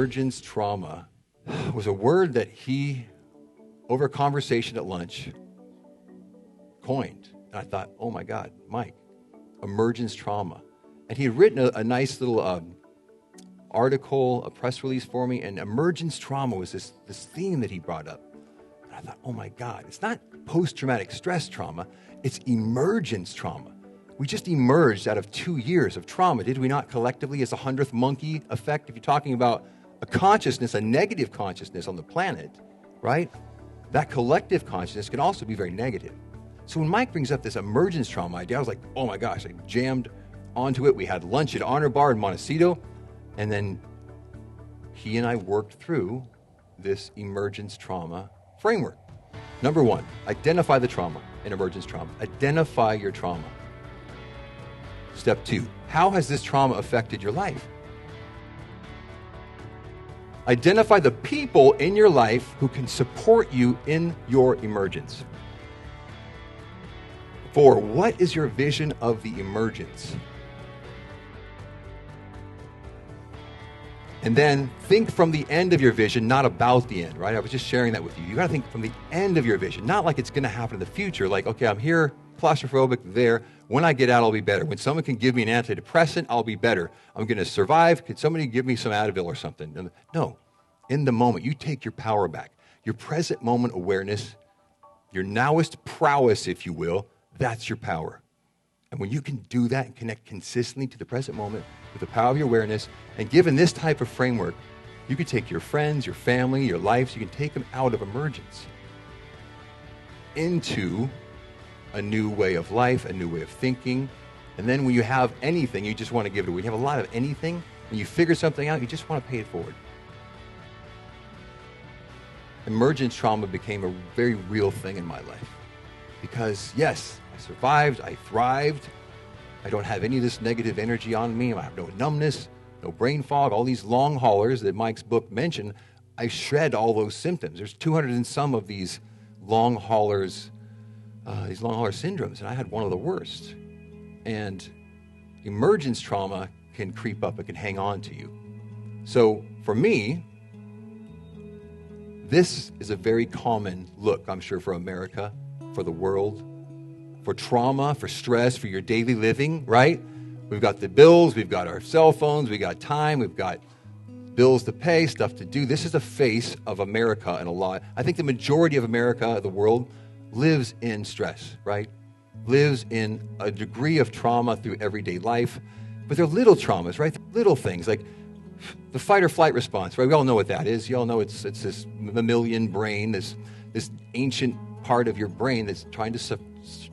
emergence trauma was a word that he, over a conversation at lunch, coined. And I thought, oh my God, Mike, emergence trauma. And he had written a nice little article, a press release for me, and emergence trauma was this theme that he brought up. And I thought, oh my God, it's not post-traumatic stress trauma, it's emergence trauma. We just emerged out of 2 years of trauma, did we not, collectively, as a 100th monkey effect? If you're talking about a consciousness, a negative consciousness on the planet, right? That collective consciousness can also be very negative. So when Mike brings up this emergence trauma idea, I was like, oh my gosh, I jammed onto it. We had lunch at Honor Bar in Montecito, and then he and I worked through this emergence trauma framework. Number one, identify the trauma in emergence trauma. Identify your trauma. Step two, how has this trauma affected your life? Identify the people in your life who can support you in your emergence. 4, what is your vision of the emergence? And then think from the end of your vision, not about the end, right? I was just sharing that with you. You got to think from the end of your vision, not like it's going to happen in the future. Like, okay, I'm here, claustrophobic, there. When I get out, I'll be better. When someone can give me an antidepressant, I'll be better. I'm going to survive. Could somebody give me some Advil or something? No. In the moment, you take your power back. Your present moment awareness, your now-ist prowess, if you will, that's your power. And when you can do that and connect consistently to the present moment with the power of your awareness, and given this type of framework, you can take your friends, your family, your life, you can take them out of emergence into a new way of life, a new way of thinking. And then when you have anything, you just want to give it away. You have a lot of anything, when you figure something out, you just want to pay it forward. Emergence trauma became a very real thing in my life. Because yes, I survived, I thrived, I don't have any of this negative energy on me, I have no numbness, no brain fog, all these long haulers that Mike's book mentioned, I shred all those symptoms. There's 200 and some of these long haulers, these long hauler syndromes, and I had one of the worst. And emergence trauma can creep up, it can hang on to you. So for me, this is a very common look, I'm sure, for America, for the world, for trauma, for stress, for your daily living, right? We've got the bills, we've got our cell phones, we've got time, we've got bills to pay, stuff to do. This is the face of America and a lot. I think the majority of America, the world, lives in stress, right? Lives in a degree of trauma through everyday life. But they're little traumas, right? Little things like the fight or flight response, right? We all know what that is. You all know it's this mammalian brain, this ancient part of your brain that's trying to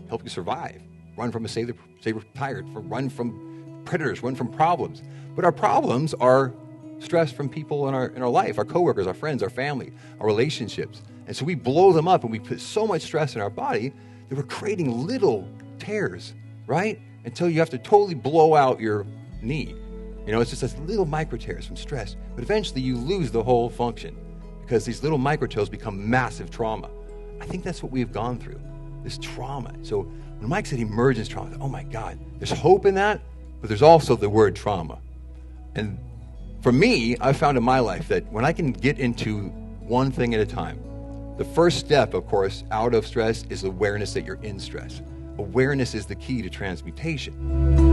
help you survive. Run from a saber-tiger, run from predators, run from problems. But our problems are stress from people in our life, our coworkers, our friends, our family, our relationships. And so we blow them up and we put so much stress in our body that we're creating little tears, right? Until you have to totally blow out your knee. You know, it's just this little micro tears from stress. But eventually you lose the whole function because these little micro tears become massive trauma. I think that's what we've gone through, this trauma. So when Mike said emergence trauma, I thought, oh my God, there's hope in that, but there's also the word trauma. And for me, I've found in my life that when I can get into one thing at a time, the first step, of course, out of stress is awareness that you're in stress. Awareness is the key to transmutation.